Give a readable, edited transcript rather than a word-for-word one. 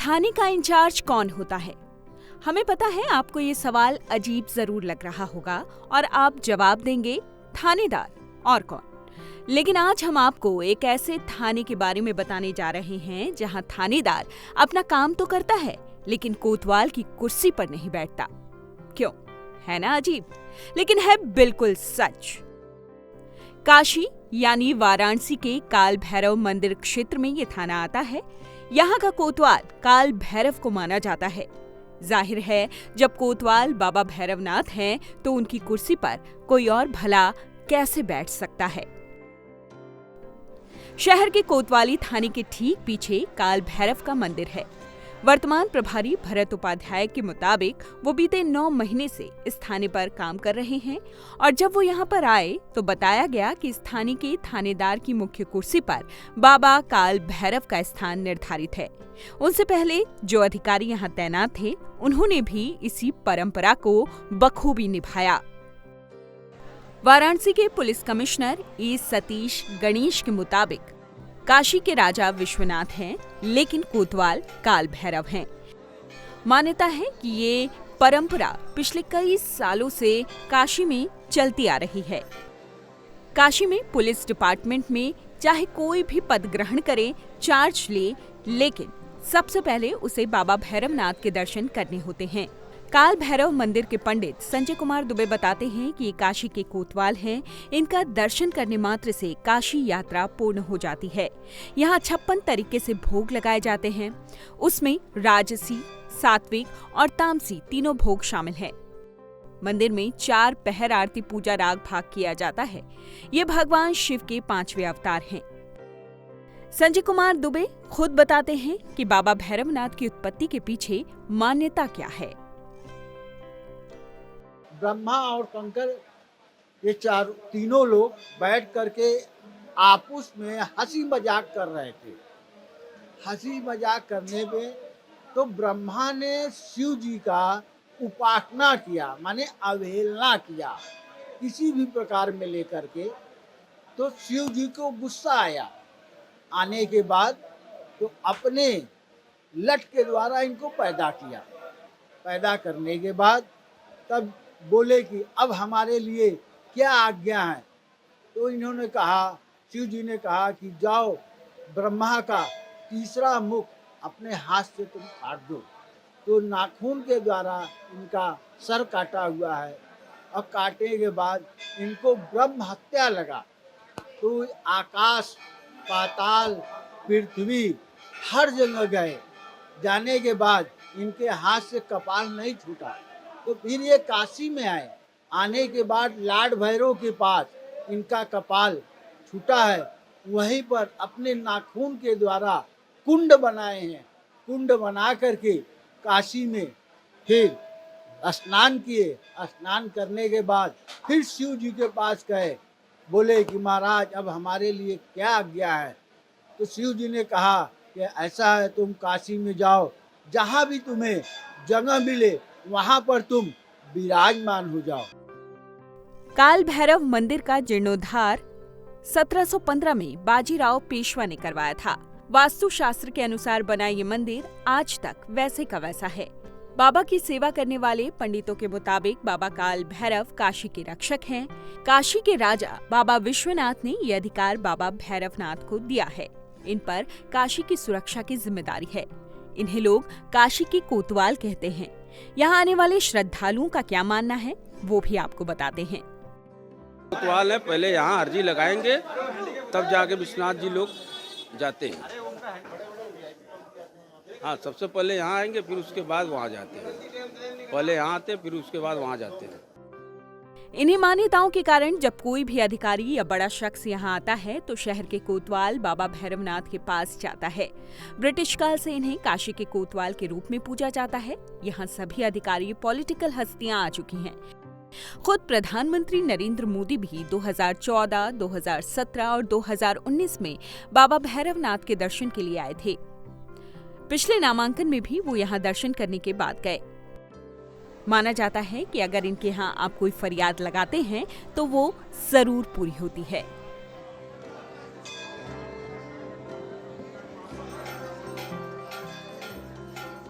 थाने का इंचार्ज कौन होता है? हमें पता है आपको ये सवाल अजीब जरूर लग रहा होगा और आप जवाब देंगे थानेदार और कौन। लेकिन आज हम आपको एक ऐसे थाने के बारे में बताने जा रहे हैं जहां थानेदार अपना काम तो करता है लेकिन कोतवाल की कुर्सी पर नहीं बैठता। क्यों? है ना अजीब, लेकिन है बिल्कुल सच। काशी यानी वाराणसी के काल भैरव मंदिर क्षेत्र में ये थाना आता है। यहाँ का कोतवाल काल भैरव को माना जाता है। जाहिर है जब कोतवाल बाबा भैरवनाथ हैं तो उनकी कुर्सी पर कोई और भला कैसे बैठ सकता है। शहर के कोतवाली थाने के ठीक पीछे काल भैरव का मंदिर है। वर्तमान प्रभारी भरत उपाध्याय के मुताबिक वो बीते 9 महीने से इस थाने पर काम कर रहे हैं और जब वो यहाँ पर आए तो बताया गया कि इस थाने के थानेदार की मुख्य कुर्सी पर बाबा काल भैरव का स्थान निर्धारित है। उनसे पहले जो अधिकारी यहाँ तैनात थे उन्होंने भी इसी परंपरा को बखूबी निभाया। वाराणसी के पुलिस कमिश्नर ए सतीश गणेश के मुताबिक काशी के राजा विश्वनाथ हैं, लेकिन कोतवाल काल भैरव हैं। मान्यता है कि ये परंपरा पिछले कई सालों से काशी में चलती आ रही है। काशी में पुलिस डिपार्टमेंट में चाहे कोई भी पद ग्रहण करे, चार्ज ले, लेकिन सबसे पहले उसे बाबा भैरवनाथ के दर्शन करने होते हैं। काल भैरव मंदिर के पंडित संजय कुमार दुबे बताते हैं कि ये काशी के कोतवाल हैं। इनका दर्शन करने मात्र से काशी यात्रा पूर्ण हो जाती है। यहाँ 56 तरीके से भोग लगाए जाते हैं। उसमें राजसी, सात्विक और तामसी तीनों भोग शामिल हैं। मंदिर में 4 पहर आरती पूजा राग भाग किया जाता है। ये भगवान शिव के 5वें अवतार हैं। संजय कुमार दुबे खुद बताते हैं कि बाबा भैरवनाथ की उत्पत्ति के पीछे मान्यता क्या है। ब्रह्मा और शंकर ये तीनों लोग बैठ करके आपस में हंसी मजाक कर रहे थे। हंसी मजाक करने में तो ब्रह्मा ने शिव जी का उपासना किया, माने अवहेलना किया किसी भी प्रकार में लेकर के। तो शिव जी को गुस्सा आया। आने के बाद तो अपने लठ के द्वारा इनको पैदा किया। पैदा करने के बाद तब बोले कि अब हमारे लिए क्या आज्ञा है। तो इन्होंने कहा, शिव जी ने कहा कि जाओ ब्रह्मा का तीसरा मुख अपने हाथ से तुम काट दो। तो नाखून के द्वारा इनका सर काटा हुआ है। अब काटने के बाद इनको ब्रह्म हत्या लगा। तो आकाश, पाताल, पृथ्वी हर जगह गए। जाने के बाद इनके हाथ से कपाल नहीं छूटा। तो फिर ये काशी में आए। आने के बाद लाड भैरव के पास इनका कपाल छूटा है। वहीं पर अपने नाखून के द्वारा कुंड बनाए हैं। कुंड बना करके काशी में फिर स्नान किए। स्नान करने के बाद फिर शिव जी के पास गए। बोले कि महाराज अब हमारे लिए क्या आज्ञा है। तो शिव जी ने कहा कि ऐसा है, तुम काशी में जाओ, जहाँ भी तुम्हें जगह मिले वहां पर तुम विराजमान हो जाओ। काल भैरव मंदिर का जीर्णोद्धार 1715 में बाजीराव पेशवा ने करवाया था। वास्तुशास्त्र के अनुसार बना ये मंदिर आज तक वैसे का वैसा है। बाबा की सेवा करने वाले पंडितों के मुताबिक बाबा काल भैरव काशी के रक्षक हैं। काशी के राजा बाबा विश्वनाथ ने ये अधिकार बाबा भैरवनाथ को दिया है। इन पर काशी की सुरक्षा की जिम्मेदारी है। इन्हें लोग काशी के कोतवाल कहते हैं। यहाँ आने वाले श्रद्धालुओं का क्या मानना है वो भी आपको बताते हैं। कोतवाल है, पहले यहाँ अर्जी लगाएंगे तब जाके विश्वनाथ जी लोग जाते हैं। हाँ, सबसे पहले यहाँ आएंगे फिर उसके बाद वहाँ जाते हैं। पहले यहाँ आते हैं फिर उसके बाद वहाँ जाते हैं। इन्हीं मान्यताओं के कारण जब कोई भी अधिकारी या बड़ा शख्स यहाँ आता है तो शहर के कोतवाल बाबा भैरवनाथ के पास जाता है। ब्रिटिश काल से इन्हें काशी के कोतवाल के रूप में पूजा जाता है। यहाँ सभी अधिकारी पॉलिटिकल हस्तियां आ चुकी हैं। खुद प्रधानमंत्री नरेंद्र मोदी भी 2014, 2017 और 2019 में बाबा भैरवनाथ के दर्शन के लिए आए थे। पिछले नामांकन में भी वो यहाँ दर्शन करने के बाद गए। माना जाता है कि अगर इनके यहाँ आप कोई फरियाद लगाते हैं तो वो जरूर पूरी होती है।